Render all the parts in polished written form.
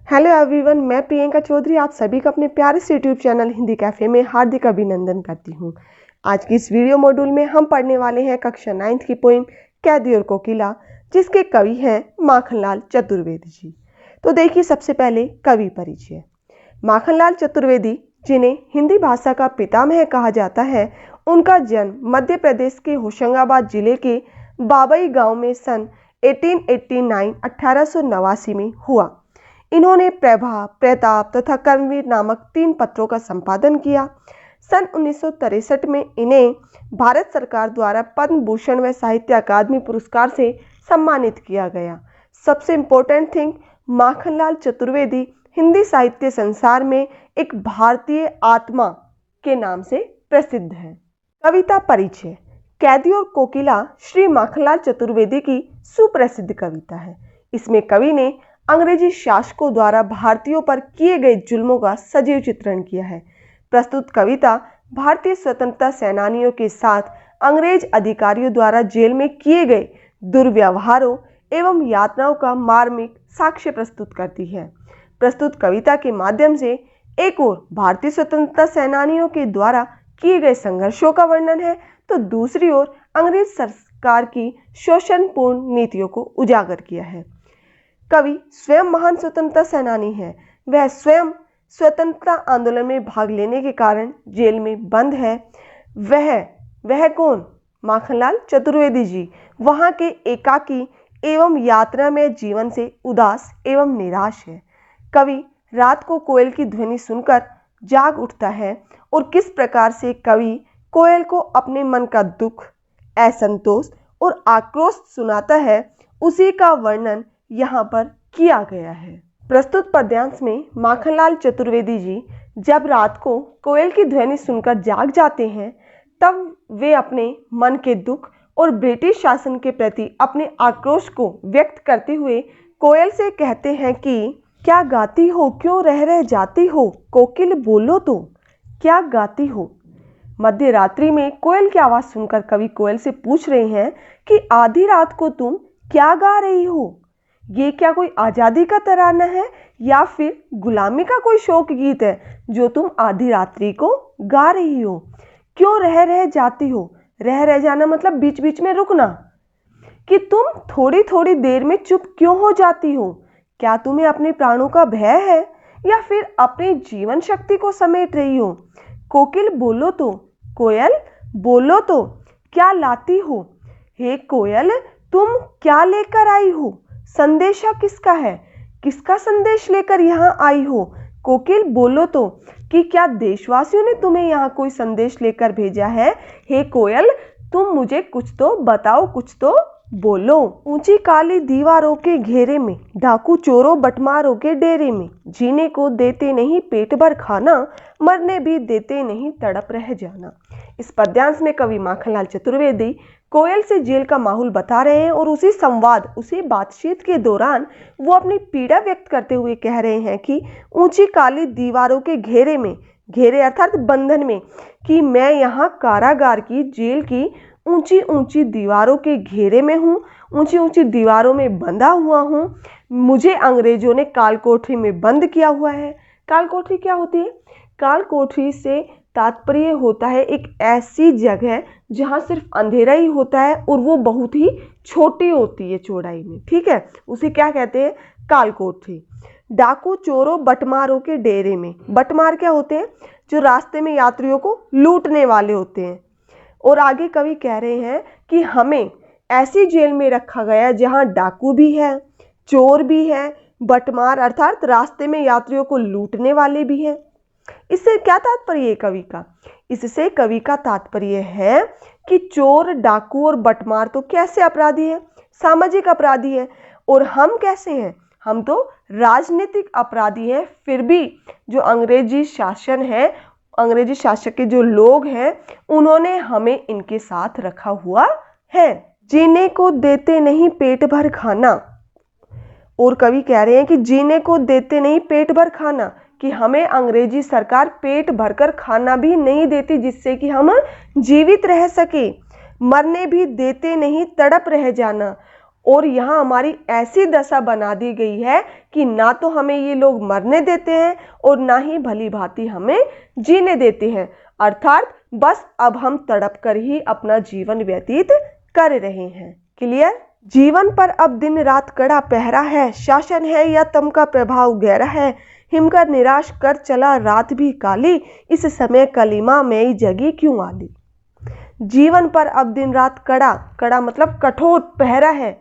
Hello everyone, मैं प्रियंका चौधरी आप सभी का अपने प्यारे से यूट्यूब चैनल हिंदी कैफे में हार्दिक अभिनंदन करती हूँ। आज की इस वीडियो मॉड्यूल में हम पढ़ने वाले हैं कक्षा 9th की पोइम कैदी और कोकिला, जिसके कवि हैं माखनलाल चतुर्वेदी जी। तो देखिए, सबसे पहले कवि परिचय। माखनलाल चतुर्वेदी, जिन्हें हिंदी भाषा का पितामह कहा जाता है, उनका जन्म मध्य प्रदेश के होशंगाबाद जिले के बाबई गाँव में सन 1889 में हुआ। इन्होंने प्रभा, प्रताप तथा कर्मवीर नामक 3 पत्रों का संपादन किया। सन 1963 में इन्हें भारत सरकार द्वारा पद्म भूषण व साहित्य अकादमी पुरस्कार से सम्मानित किया गया। सबसे इम्पोर्टेंट थिंग, माखनलाल चतुर्वेदी हिंदी साहित्य संसार में एक भारतीय आत्मा के नाम से प्रसिद्ध है। कविता परिचय। कैदी और कोकिला श्री माखनलाल चतुर्वेदी की सुप्रसिद्ध कविता है। इसमें कवि ने अंग्रेजी शासकों द्वारा भारतीयों पर किए गए जुल्मों का सजीव चित्रण किया है। प्रस्तुत कविता भारतीय स्वतंत्रता सेनानियों के साथ अंग्रेज अधिकारियों द्वारा जेल में किए गए दुर्व्यवहारों एवं यातनाओं का मार्मिक साक्ष्य प्रस्तुत करती है। प्रस्तुत कविता के माध्यम से एक ओर भारतीय स्वतंत्रता सेनानियों के द्वारा किए गए संघर्षों का वर्णन है, तो दूसरी ओर अंग्रेज सरकार की शोषणपूर्ण नीतियों को उजागर किया है। कवि स्वयं महान स्वतंत्रता सेनानी है। वह स्वयं स्वतंत्रता आंदोलन में भाग लेने के कारण जेल में बंद है। वह कौन? माखनलाल चतुर्वेदी जी। वहाँ के एकाकी एवं यात्रा में जीवन से उदास एवं निराश है। कवि रात को कोयल की ध्वनि सुनकर जाग उठता है और किस प्रकार से कवि कोयल को अपने मन का दुख, असंतोष और आक्रोश सुनाता है, उसी का वर्णन यहाँ पर किया गया है। प्रस्तुत पद्यांश में माखनलाल चतुर्वेदी जी जब रात को कोयल की ध्वनि सुनकर जाग जाते हैं, तब वे अपने मन के दुख और ब्रिटिश शासन के प्रति अपने आक्रोश को व्यक्त करते हुए कोयल से कहते हैं कि क्या गाती हो, क्यों रह जाती हो, कोकिल बोलो तो क्या गाती हो। मध्य रात्रि में कोयल की आवाज़ सुनकर कवि कोयल से पूछ रहे हैं कि आधी रात को तुम क्या गा रही हो। ये क्या कोई आज़ादी का तराना है या फिर गुलामी का कोई शोक गीत है जो तुम आधी रात्रि को गा रही हो। क्यों रह जाती हो। रह जाना मतलब बीच बीच में रुकना। कि तुम थोड़ी थोड़ी देर में चुप क्यों हो जाती हो। क्या तुम्हें अपने प्राणों का भय है या फिर अपनी जीवन शक्ति को समेट रही हो। कोकिल बोलो तो, कोयल बोलो तो क्या लाती हो। हे कोयल, तुम क्या लेकर आई हो। संदेशा किसका है, किसका संदेश लेकर यहाँ आई हो। कोकिल बोलो तो कि क्या देशवासियों ने तुम्हें यहाँ कोई संदेश लेकर भेजा है। हे कोयल, तुम मुझे कुछ तो बताओ, कुछ तो बोलो। ऊंची काली दीवारों के घेरे में, डाकू चोरों बटमारों के डेरे में, जीने को देते नहीं पेट भर खाना, मरने भी देते नहीं तड़प रह जाना। इस पद्यांश में कवि माखनलाल चतुर्वेदी कोयल से जेल का माहौल बता रहे हैं और उसी संवाद, उसी बातचीत के दौरान वो अपनी पीड़ा व्यक्त करते हुए कह रहे हैं कि ऊंची काली दीवारों के घेरे में, घेरे अर्थात बंधन में, कि मैं यहाँ कारागार की, जेल की ऊंची ऊंची दीवारों के घेरे में हूँ, ऊंची ऊंची दीवारों में बंधा हुआ हूँ। मुझे अंग्रेजों ने काल कोठरी में बंद किया हुआ है। काल कोठरी क्या होती है? काल कोठरी से तात्पर्य होता है एक ऐसी जगह जहाँ सिर्फ अंधेरा ही होता है और वो बहुत ही छोटी होती है चौड़ाई में, ठीक है। उसे क्या कहते हैं? काल कोठरी। डाकू चोरों बटमारों के डेरे में, बटमार क्या होते हैं? जो रास्ते में यात्रियों को लूटने वाले होते हैं। और आगे कवि कह रहे हैं कि हमें ऐसी जेल में रखा गया जहाँ डाकू भी है, चोर भी है, बटमार अर्थात रास्ते में यात्रियों को लूटने वाले भी हैं। इससे क्या तात्पर्य है कवि का? इससे कवि का तात्पर्य है कि चोर, डाकू और बटमार तो कैसे अपराधी है? सामाजिक अपराधी है। और हम कैसे हैं? हम तो राजनीतिक अपराधी हैं। फिर भी जो अंग्रेजी शासन है, अंग्रेजी शासक के जो लोग हैं, उन्होंने हमें इनके साथ रखा हुआ है। जीने को देते नहीं पेट भर खाना। और कवि कह रहे हैं कि जीने को देते नहीं पेट भर खाना, कि हमें अंग्रेजी सरकार पेट भरकर खाना भी नहीं देती जिससे कि हम जीवित रह सके। मरने भी देते नहीं तड़प रह जाना। और यहाँ हमारी ऐसी दशा बना दी गई है कि ना तो हमें ये लोग मरने देते हैं और ना ही भली भांति हमें जीने देते हैं। अर्थात बस अब हम तड़प कर ही अपना जीवन व्यतीत कर रहे हैं। क्लियर? जीवन पर अब दिन रात कड़ा पहरा है, शासन है या तम का प्रभाव गहरा है, हिमकर निराश कर चला रात भी काली, इस समय कलिमा में जगी क्यों आली। जीवन पर अब दिन रात कड़ा, कड़ा मतलब कठोर पहरा है।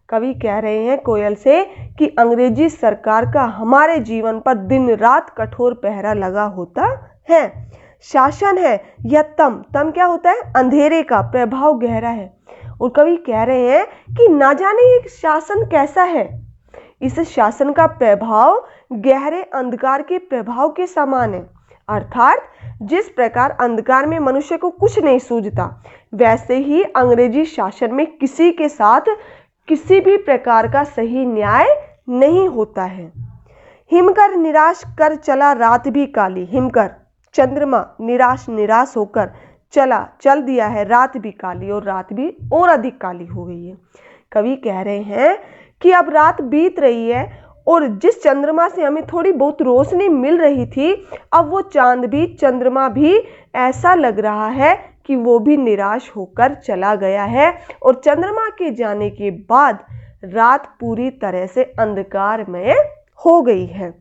कवि कह रहे हैं कोयल से कि अंग्रेजी सरकार का हमारे जीवन पर दिन रात कठोर पहरा लगा होता है। शासन है या तम, तम क्या होता है? अंधेरे का, प्रभाव गहरा है। और कवि कह रहे हैं कि ना जाने ये शासन कैसा है, इस शासन का प्रभाव गहरे अंधकार के प्रभाव के समान है। अर्थात जिस प्रकार अंधकार में मनुष्य को कुछ नहीं सूझता, वैसे ही अंग्रेजी शासन में किसी के साथ किसी भी प्रकार का सही न्याय नहीं होता है। हिमकर निराश कर चला रात भी काली, हिमकर चंद्रमा, निराश निराश होकर चल दिया है रात भी काली, और रात भी और अधिक काली हो गई है। कवि कह रहे हैं कि अब रात बीत रही है और जिस चंद्रमा से हमें थोड़ी बहुत रोशनी मिल रही थी, अब वो चांद भी, चंद्रमा भी ऐसा लग रहा है कि वो भी निराश होकर चला गया है। और चंद्रमा के जाने के बाद रात पूरी तरह से अंधकारमय हो गई है।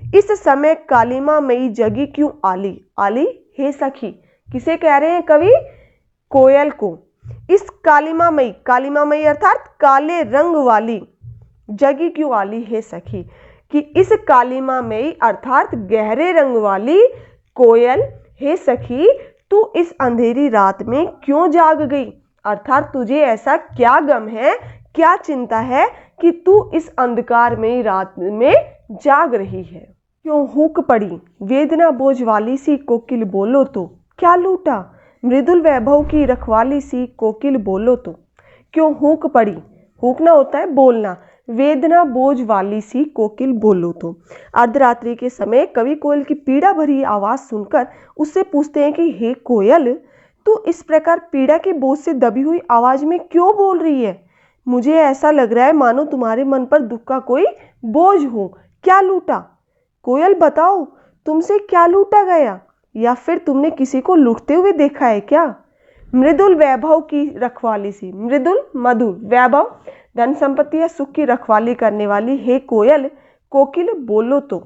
इस समय कालिमा मई जगी क्यों आली, आली हे सखी, किसे कह रहे हैं कवि? कोयल को। इस कालिमा मई अर्थात काले रंग वाली, जगी क्यों आली हे सखी, कि इस कालिमा मई अर्थात गहरे रंग वाली कोयल, हे सखी तू इस अंधेरी रात में क्यों जाग गई। अर्थात तुझे ऐसा क्या गम है, क्या चिंता है कि तू इस अंधकार में रात में जाग रही है। क्यों हुक पड़ी वेदना बोझ वाली सी कोकिल बोलो तो, क्या लूटा मृदुल वैभव की रखवाली सी कोकिल बोलो तो। क्यों हुक पड़ी, हुकना होता है बोलना, वेदना बोझ वाली सी कोकिल बोलो तो। अर्धरात्रि के समय कवि कोयल की पीड़ा भरी आवाज सुनकर उससे पूछते हैं कि हे कोयल, तू इस प्रकार पीड़ा के बोझ से दबी हुई आवाज में क्यों बोल रही है। मुझे ऐसा लग रहा है मानो तुम्हारे मन पर दुख का कोई बोझ हो। क्या लूटा, कोयल बताओ तुमसे क्या लूटा गया, या फिर तुमने किसी को लूटते हुए देखा है क्या। मृदुल वैभव की रखवाली सी, मृदुल मधुर, वैभव धन संपत्ति या सुख की रखवाली करने वाली हे कोयल, कोकिल बोलो तो।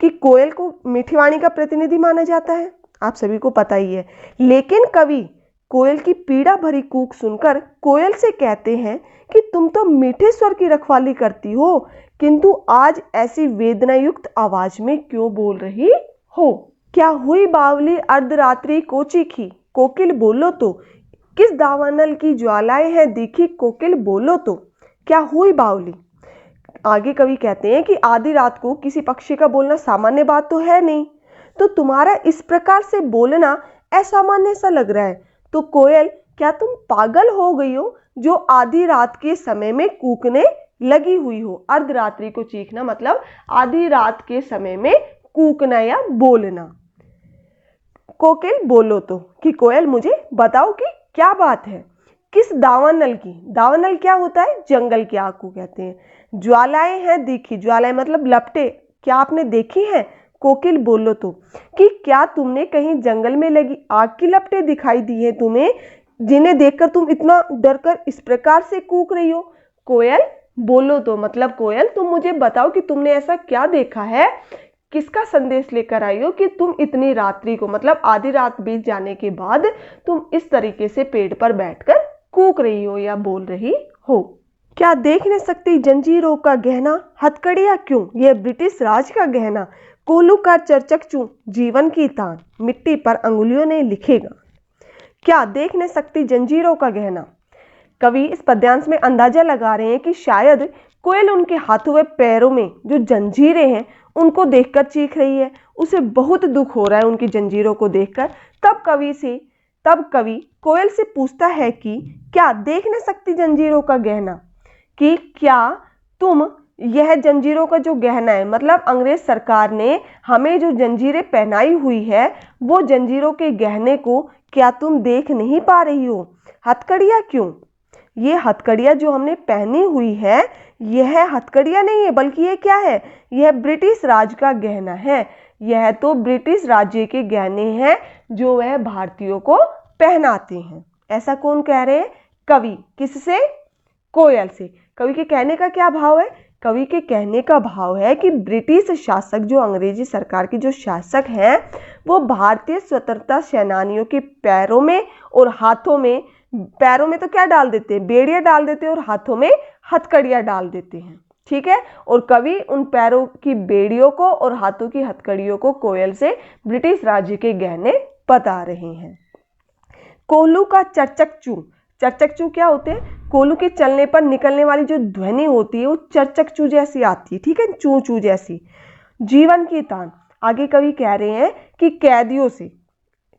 कि कोयल को मीठी वाणी का प्रतिनिधि माना जाता है, आप सभी को पता ही है। लेकिन कवि कोयल की पीड़ा भरी कूक सुनकर कोयल से कहते हैं कि तुम तो मीठे स्वर की रखवाली करती हो, किंतु आज ऐसी वेदना युक्त आवाज में क्यों बोल रही हो। क्या हुई बावली अर्धरात्रि को चीखी, कोकिल बोलो तो। किस दावानल की ज्वालाएं हैं दिखी, कोकिल बोलो तो। क्या हुई बावली। आगे कवि कहते हैं कि आधी रात को किसी पक्षी का बोलना सामान्य बात तो है नहीं, तो तुम्हारा इस प्रकार से बोलना असामान्य सा लग रहा है। तो कोयल, क्या तुम पागल हो गई हो जो आधी रात के समय में कूकने लगी हुई हो। अर्धरात्रि को चीखना मतलब आधी रात के समय में कूकना या बोलना। कोकिल बोलो तो, कि कोयल मुझे बताओ कि क्या बात है। किस दावानल की, दावानल क्या होता है, जंगल की आग को कहते हैं। ज्वालाएं हैं दिखी, ज्वालाएं मतलब लपटे, क्या आपने देखी हैं। कोकिल बोलो तो, कि क्या तुमने कहीं जंगल में लगी आग की लपटें दिखाई दी है तुम्हें, जिन्हें देखकर तुम इतना डरकर इस प्रकार से कूक रही हो। कोयल बोलो तो मतलब कोयल तुम मुझे बताओ कि तुमने ऐसा क्या देखा है, किसका संदेश लेकर आई हो कि तुम इतनी रात्रि को मतलब आधी रात बीत जाने के बाद तुम इस तरीके से पेड़ पर बैठकर कूक रही हो या बोल रही हो। क्या देख नहीं सकती जंजीरों का गहना, हथकड़ियां क्यों यह ब्रिटिश राज का गहना, कोलू का चरचक चूं जीवन की तान, मिट्टी पर अंगुलियों ने लिखेगा। क्या देख नहीं सकती जंजीरों का गहना। कवि इस पद्यांश में अंदाजा लगा रहे हैं कि शायद कोयल उनके हाथों व पैरों में जो जंजीरें हैं उनको देखकर चीख रही है, उसे बहुत दुख हो रहा है उनकी जंजीरों को देखकर। तब कवि कोयल से पूछता है कि क्या देख नहीं सकती जंजीरों का गहना, कि क्या तुम यह जंजीरों का जो गहना है मतलब अंग्रेज सरकार ने हमें जो जंजीरें पहनाई हुई है वो जंजीरों के गहने को क्या तुम देख नहीं पा रही हो। हथकड़ियां क्यों, ये हथकड़ियाँ जो हमने पहनी हुई है, यह हथकड़ियाँ नहीं है, बल्कि ये क्या है, यह ब्रिटिश राज का गहना है। यह तो ब्रिटिश राज्य के गहने हैं जो वह भारतीयों को पहनाते हैं। ऐसा कौन कह रहे हैं? कवि। किससे? कोयल से। कवि के कहने का क्या भाव है? कवि के कहने का भाव है कि ब्रिटिश शासक, जो अंग्रेजी सरकार के जो शासक हैं, वो भारतीय स्वतंत्रता सेनानियों के पैरों में और हाथों में, पैरों में तो क्या डाल देते हैं? बेड़ियां डाल देते हैं, और हाथों में हथकड़ियां डाल देते हैं। ठीक है। और कवि उन पैरों की बेड़ियों को और हाथों की हथकड़ियों को कोयल से ब्रिटिश राज्य के गहने बता रहे हैं। कोल्हू का चरचक चू। चरचक चू क्या होते हैं? कोल्हू के चलने पर निकलने वाली जो ध्वनि होती है वो चरचक चू जैसी आती है। ठीक है, चू चू जैसी। जीवन की तान। आगे कवि कह रहे हैं कि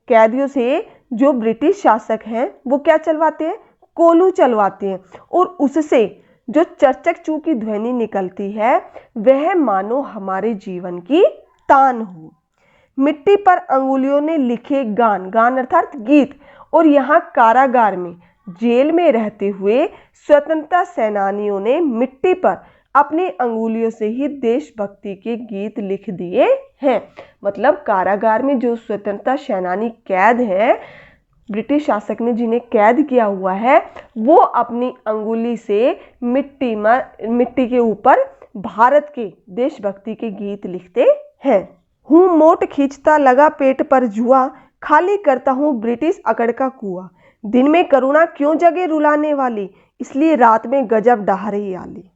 कैदियों से जो ब्रिटिश शासक हैं वो क्या चलवाते हैं? कोल्हू चलवाते हैं, और उससे जो चरचक चू की ध्वनि निकलती है वह मानो हमारे जीवन की तान हो। मिट्टी पर अंगुलियों ने लिखे गान। गान अर्थात गीत। और यहाँ कारागार में, जेल में रहते हुए स्वतंत्रता सेनानियों ने मिट्टी पर अपनी अंगुलियों से ही देशभक्ति के गीत लिख दिए हैं। मतलब कारागार में जो स्वतंत्रता सेनानी कैद हैं, ब्रिटिश शासक ने जिन्हें कैद किया हुआ है, वो अपनी अंगुली से मिट्टी के ऊपर भारत के देशभक्ति के गीत लिखते हैं। हूँ मोट खींचता लगा पेट पर जुआ, खाली करता हूँ ब्रिटिश अकड़ का कुआं। दिन में करुणा क्यों जगे रुलाने वाली, इसलिए रात में गजब डहा रही आली।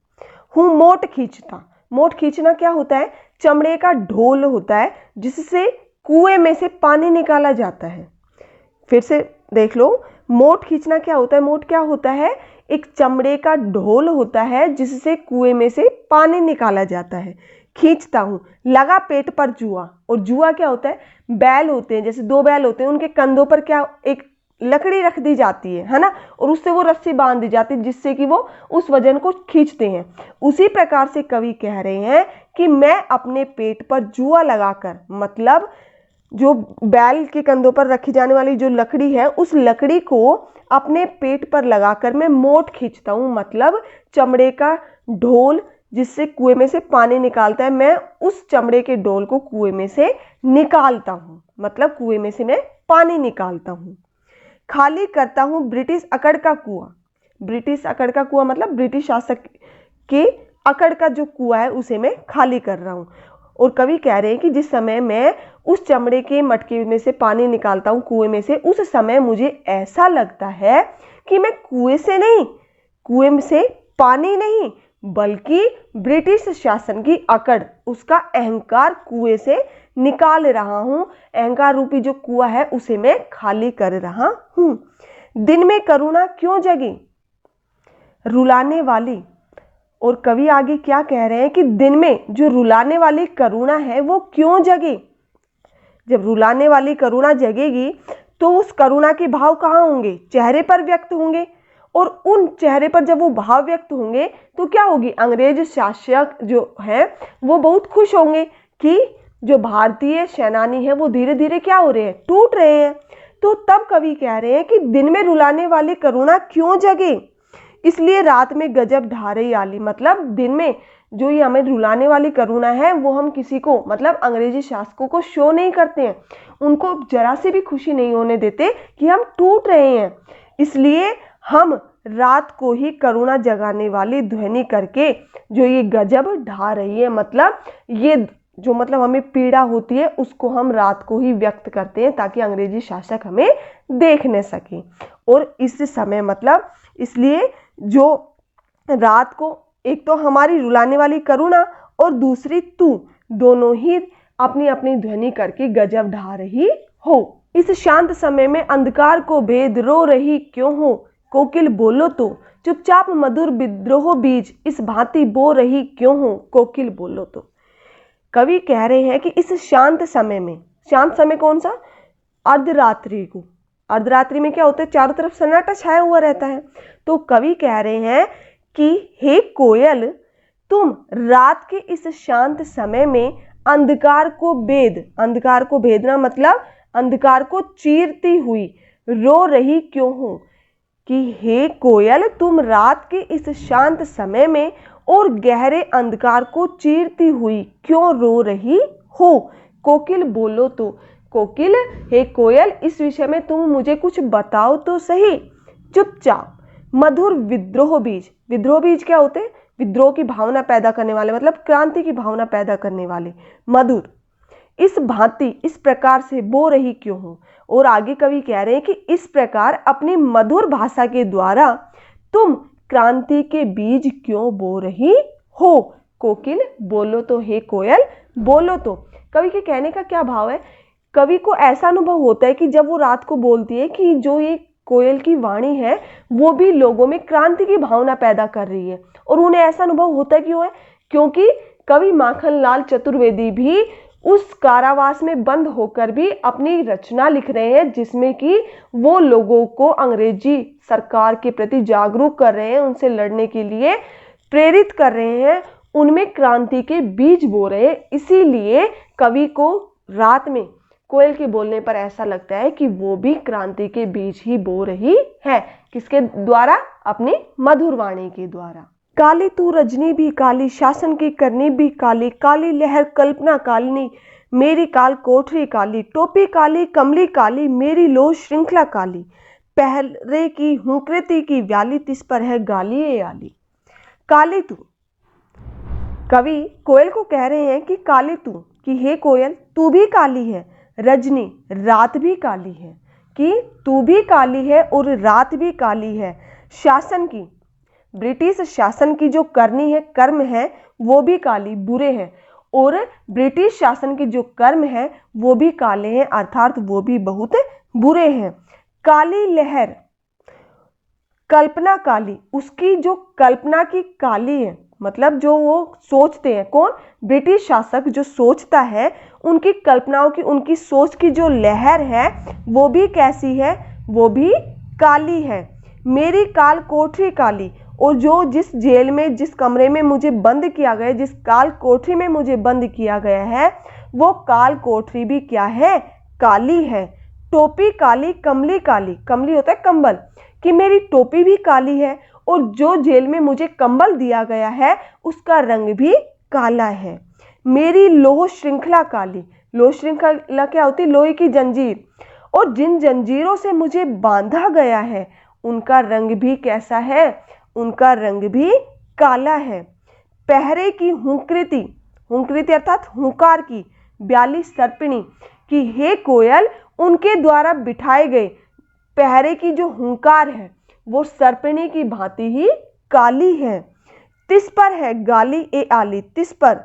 हूँ मोट खींचता। मोट खींचना क्या होता है? चमड़े का ढोल होता है जिससे कुएं में से पानी निकाला जाता है। फिर से देख लो, मोट खींचना क्या होता है? मोट क्या होता है? एक चमड़े का ढोल होता है जिससे कुएं में से पानी निकाला जाता है। खींचता हूँ, लगा पेट पर जुआ। और जुआ क्या होता है? बैल होते हैं, जैसे दो बैल होते हैं, उनके कंधों पर क्या एक लकड़ी रख दी जाती है ना, और उससे वो रस्सी बांध दी जाती है जिससे कि वो उस वजन को खींचते हैं। उसी प्रकार से कवि कह रहे हैं कि मैं अपने पेट पर जुआ लगाकर, मतलब जो बैल के कंधों पर रखी जाने वाली जो लकड़ी है, उस लकड़ी को अपने पेट पर लगाकर मैं मोट खींचता हूँ। मतलब चमड़े का ढोल जिससे कुएं में से पानी निकालता है, मैं उस चमड़े के ढोल को कुएं में से निकालता हूँ। मतलब कुएं में से मैं पानी निकालता हूँ। खाली करता हूँ ब्रिटिश अकड़ का कुआं। ब्रिटिश अकड़ का कुआं मतलब ब्रिटिश शासक के अकड़ का जो कुआं है उसे मैं खाली कर रहा हूँ। और कवि कह रहे हैं कि जिस समय मैं उस चमड़े के मटके में से पानी निकालता हूँ कुएं में से, उस समय मुझे ऐसा लगता है कि मैं कुएं से पानी नहीं, बल्कि ब्रिटिश शासन की अकड़, उसका अहंकार कुएं से निकाल रहा हूं। अहंकार रूपी जो कुआं है उसे मैं खाली कर रहा हूं। दिन में करुणा क्यों जगी, रुलाने वाली। और कवि आगे क्या कह रहे हैं कि दिन में जो रुलाने वाली करुणा है वो क्यों जगी। जब रुलाने वाली करुणा जगेगी तो उस करुणा के भाव कहाँ होंगे? चेहरे पर व्यक्त होंगे। और उन चेहरे पर जब वो भाव व्यक्त होंगे तो क्या होगी? अंग्रेज शासक जो है वो बहुत खुश होंगे कि जो भारतीय सेनानी है वो धीरे धीरे क्या हो रहे हैं? टूट रहे हैं। तो तब कवि कह रहे हैं कि दिन में रुलाने वाली करुणा क्यों जगे, इसलिए रात में गजब ढा रही आली। मतलब दिन में जो ये हमें रुलाने वाली करुणा है वो हम किसी को, मतलब अंग्रेजी शासकों को शो नहीं करते हैं, उनको जरा से भी खुशी नहीं होने देते कि हम टूट रहे हैं। इसलिए हम रात को ही करुणा जगाने वाली ध्वनि करके जो ये गजब ढा रही है, मतलब ये जो मतलब हमें पीड़ा होती है उसको हम रात को ही व्यक्त करते हैं ताकि अंग्रेजी शासक हमें देख न सके। और इस समय मतलब इसलिए जो रात को एक तो हमारी रुलाने वाली करुणा और दूसरी तू, दोनों ही अपनी अपनी ध्वनि करके गजब ढा रही हो। इस शांत समय में अंधकार को भेद रो रही क्यों हो, कोकिल बोलो तो चुपचाप मधुर विद्रोह बीज इस भांति बो रही क्यों हो, कोकिल बोलो तो। कवि कह रहे हैं कि इस शांत समय में, शांत समय कौन सा? अर्धरात्रि को। अर्धरात्रि में क्या होता है? चारों तरफ सन्नाटा छाया हुआ रहता है। तो कवि कह रहे हैं कि हे कोयल, तुम रात के इस शांत समय में अंधकार को भेदना मतलब अंधकार को चीरती हुई रो रही क्यों हो। कि हे कोयल, तुम रात के इस शांत समय में और गहरे अंधकार को चीरती हुई क्यों रो रही हो। कोकिल बोलो तो। कोकिल, हे कोयल, इस विषय में तुम मुझे कुछ बताओ तो सही। चुपचाप। मधुर विद्रोह बीज। विद्रोह बीज क्या होते हैं? विद्रोह की भावना पैदा करने वाले, मतलब क्रांति की भावना पैदा करने वाले। मधुर, इस भांति, इस प्रकार से बो रही क्यों हो। और आगे कवि कह रहे हैं कि इस प्रकार अपनी मधुर भाषा के द्वारा तुम क्रांति के बीज क्यों बो रही हो। कोकिल बोलो तो, हे कोयल बोलो तो। कवि के कहने का क्या भाव है? कवि को ऐसा अनुभव होता है कि जब वो रात को बोलती है कि जो ये कोयल की वाणी है वो भी लोगों में क्रांति की भावना पैदा कर रही है। और उन्हें ऐसा अनुभव होता है क्यों है? क्योंकि कवि माखनलाल चतुर्वेदी भी उस कारावास में बंद होकर भी अपनी रचना लिख रहे हैं, जिसमें कि वो लोगों को अंग्रेजी सरकार के प्रति जागरूक कर रहे हैं, उनसे लड़ने के लिए प्रेरित कर रहे हैं, उनमें क्रांति के बीज बो रहे हैं। इसीलिए कवि को रात में कोयल के बोलने पर ऐसा लगता है कि वो भी क्रांति के बीज ही बो रही है। किसके द्वारा? अपनी मधुर वाणी के द्वारा। काली तू रजनी भी काली, शासन की करनी भी काली, काली लहर कल्पना कालिनी, मेरी काल कोठरी काली, टोपी काली कमली काली, मेरी लो श्रृंखला काली, पहरे की हुंकृति की व्याली, तिस पर है गाली ए आली। काली तू। कवि कोयल को कह रहे हैं कि काली तू, कि हे कोयल तू भी काली है, रजनी रात भी काली है, कि तू भी काली है और रात भी काली है। शासन की, ब्रिटिश शासन की जो करनी है, कर्म है, वो भी काली बुरे हैं, और ब्रिटिश शासन के जो कर्म है वो भी काले हैं, अर्थात वो भी बहुत बुरे हैं। काली लहर, कल्पना काली, उसकी जो कल्पना की काली है, मतलब जो वो सोचते हैं, कौन? ब्रिटिश शासक जो सोचता है, उनकी कल्पनाओं की, उनकी सोच की जो लहर है वो भी कैसी है? वो भी काली है। मेरी काल कोठरी काली, और जो जिस जेल में, जिस कमरे में मुझे बंद किया गया, जिस काल कोठरी में मुझे बंद किया गया है, वो काल कोठरी भी क्या है? काली है। टोपी काली कमली काली, कमली होता है कंबल, कि मेरी टोपी भी काली है, और जो जेल में मुझे कंबल दिया गया है उसका रंग भी काला है। मेरी लोह श्रृंखला काली, लोह श्रृंखला क्या होती है? लोहे की जंजीर, और जिन जंजीरों से मुझे बांधा गया है उनका रंग भी कैसा है? उनका रंग भी काला है। पहरे की हुंकृति, हुंकृति अर्थात हुंकार की, ब्याली सर्पिणी, कि हे कोयल उनके द्वारा बिठाए गए पहरे की जो हुंकार है वो सर्पिणी की भांति ही काली है। तिस पर है गाली ए आली, तिस पर,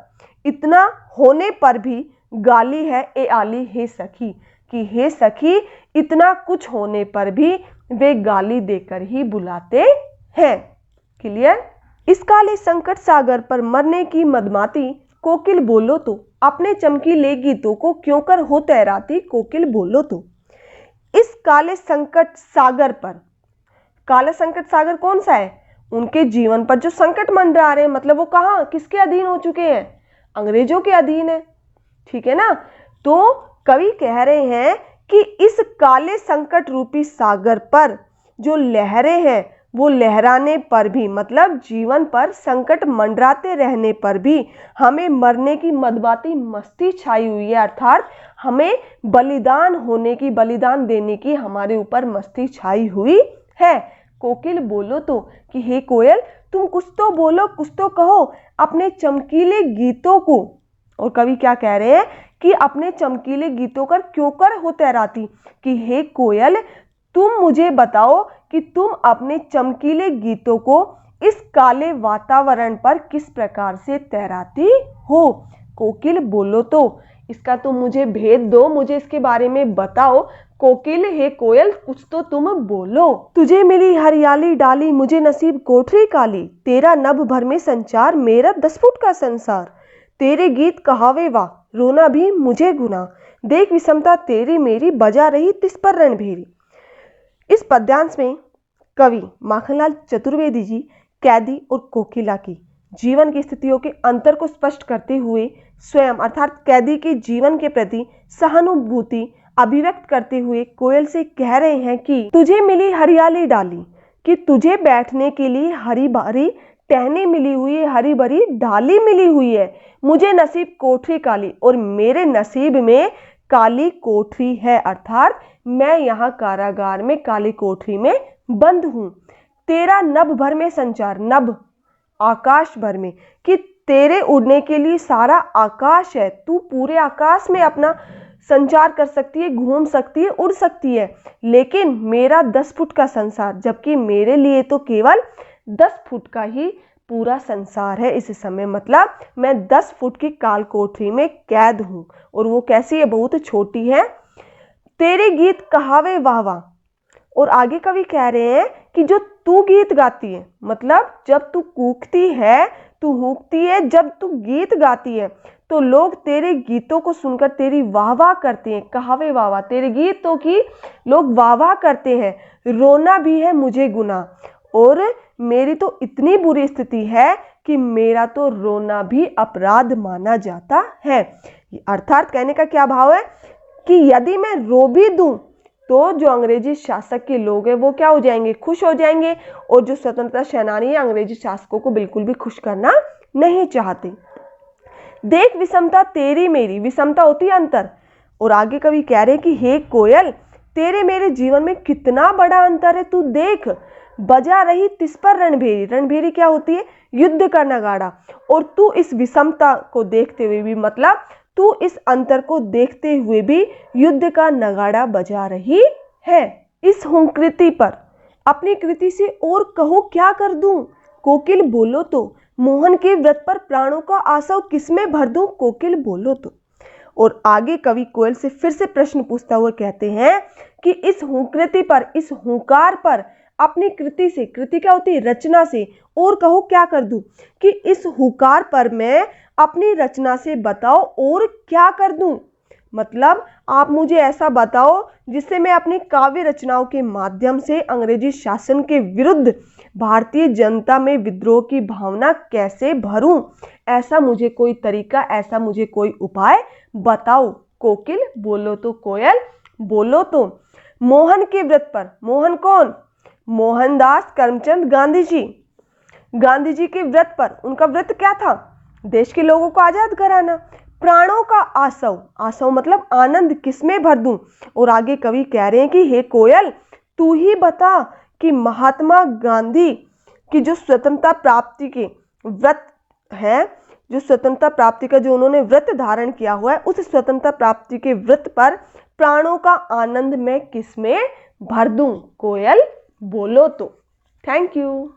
इतना होने पर भी गाली है ए आली, हे सखी, कि हे सखी इतना कुछ होने पर भी वे गाली देकर ही बुलाते हैं। क्लियर? इस काले संकट सागर पर मरने की मदमाती, कोकिल बोलो तो, अपने चमकीले गीतों को क्यों कर हो तैराती, कोकिल बोलो तो। इस काले संकट सागर पर, काला संकट सागर कौन सा है? उनके जीवन पर जो संकट मंडरा रहे हैं, मतलब वो कहाँ, किसके अधीन हो चुके हैं? अंग्रेजों के अधीन है। ठीक है ना? तो कवि कह रहे हैं कि इस काले संकट रूपी सागर पर जो लहरें हैं वो लहराने पर भी, मतलब जीवन पर संकट मंडराते रहने पर भी हमें मरने की मदबाती मस्ती छाई हुई है, अर्थात हमें बलिदान होने की, बलिदान देने की हमारे ऊपर मस्ती छाई हुई है। कोकिल बोलो तो, कि हे कोयल तुम कुछ तो बोलो, कुछ तो कहो अपने चमकीले गीतों को। और कवि क्या कह रहे हैं कि अपने चमकीले गीतों कर क्यों कर हो तैराती, कि हे कोयल तुम मुझे बताओ कि तुम अपने चमकीले गीतों को इस काले वातावरण पर किस प्रकार से तैराती हो। कोकिल बोलो तो, इसका तुम मुझे भेद दो, मुझे इसके बारे में बताओ। कोकिल, हे कोयल कुछ तो तुम बोलो। तुझे मिली हरियाली डाली, मुझे नसीब कोठरी काली, तेरा नभ भर में संचार, मेरा 10 फुट का संसार, तेरे गीत कहावे वाह, रोना भी मुझे गुना, देख विषमता तेरी मेरी, बजा रही तिस पर रणभेरी। इस पद्यांश में कवि माखनलाल चतुर्वेदी जी कैदी और कोकिला की जीवन की स्थितियों के अंतर को स्पष्ट करते हुए स्वयं अर्थात कैदी के जीवन के प्रति सहानुभूति अभिव्यक्त करते हुए कोयल से कह रहे हैं कि तुझे मिली हरियाली डाली, कि तुझे बैठने के लिए हरी भरी टहनी मिली हुई है, हरी भरी डाली मिली हुई है। मुझे नसीब कोठरी काली, और मेरे नसीब में काली कोठरी है, अर्थात मैं यहाँ कारागार में काली कोठरी में बंद हूं। तेरा नभ भर में संचार, नभ आकाश भर में, कि तेरे उड़ने के लिए सारा आकाश है, तू पूरे आकाश में अपना संचार कर सकती है, घूम सकती है, उड़ सकती है। लेकिन मेरा 10 फुट का संसार, जबकि मेरे लिए तो केवल 10 फुट का ही पूरा संसार है इस समय। मतलब मैं 10 फुट की काल कोठरी में कैद हूं, और वो कैसी है, बहुत छोटी है। तेरे गीत कहावे वाह वाह, और आगे कवि कह रहे हैं कि जो तू गीत गाती है, मतलब जब तू कूकती है, तू हूकती है, जब तू गीत गाती है तो लोग तेरे गीतों को सुनकर तेरी वाह वाह करते हैं। कहावे वाह वाह, तेरे गीतों की लोग वाह वाह करते हैं। रोना भी है मुझे गुनाह, और मेरी तो इतनी बुरी स्थिति है कि मेरा तो रोना भी अपराध माना जाता है। अर्थात कहने का क्या भाव है कि यदि मैं रो भी दूं तो जो अंग्रेजी शासक के लोग हैं वो क्या हो जाएंगे, खुश हो जाएंगे, और जो स्वतंत्रता सेनानी है अंग्रेजी शासकों को बिल्कुल भी खुश करना नहीं चाहते। देख विषमता तेरी मेरी, विषमता होती है अंतर, और आगे कवि कह रहे हैं कि हे कोयल, तेरे मेरे जीवन में कितना बड़ा अंतर है, तू देख। बजा रही तिस पर रणभेरी, रणभेरी क्या होती है, युद्ध का नगाड़ा, और तू इस विषमता को देखते हुए भी, मतलब तू इस अंतर को देखते हुए भी युद्ध का नगाड़ा बजा रही है। इस हुंकृति पर अपनी कृति से और कहो क्या कर दूं, कोकिल बोलो तो। मोहन के व्रत पर प्राणों का आसव किसमें भर दूं, कोकिल बोलो तो। और आगे कवि कोयल से फिर से प्रश्न पूछता हुआ कहते हैं कि इस हुंकृति पर, इस हुंकार पर अपनी कृति से, कृति क्या होती है, रचना से, और कहो क्या कर दूं, कि इस हुंकार पर मैं अपनी रचना से बताओ और क्या कर दूं। मतलब आप मुझे ऐसा बताओ जिससे मैं अपनी काव्य रचनाओं के माध्यम से अंग्रेजी शासन के विरुद्ध भारतीय जनता में विद्रोह की भावना कैसे भरूं। ऐसा मुझे कोई तरीका, ऐसा मुझे कोई उपाय बताओ। कोकिल बोलो तो, कोयल बोलो तो। मोहन के व्रत पर, मोहन कौन, मोहनदास करमचंद गांधी जी। गांधी जी के व्रत पर, उनका व्रत क्या था, देश के लोगों को आजाद कराना। प्राणों का आसव, आसव मतलब आनंद, किसमें भर दूं। और आगे कवि कह रहे हैं कि हे कोयल, तू ही बता कि महात्मा गांधी की जो स्वतंत्रता प्राप्ति के व्रत है, जो स्वतंत्रता प्राप्ति का जो उन्होंने व्रत धारण किया हुआ है, उस स्वतंत्रता प्राप्ति के व्रत पर प्राणों का आनंद मैं किसमें भर दूं, कोयल बोलो तो। Thank you.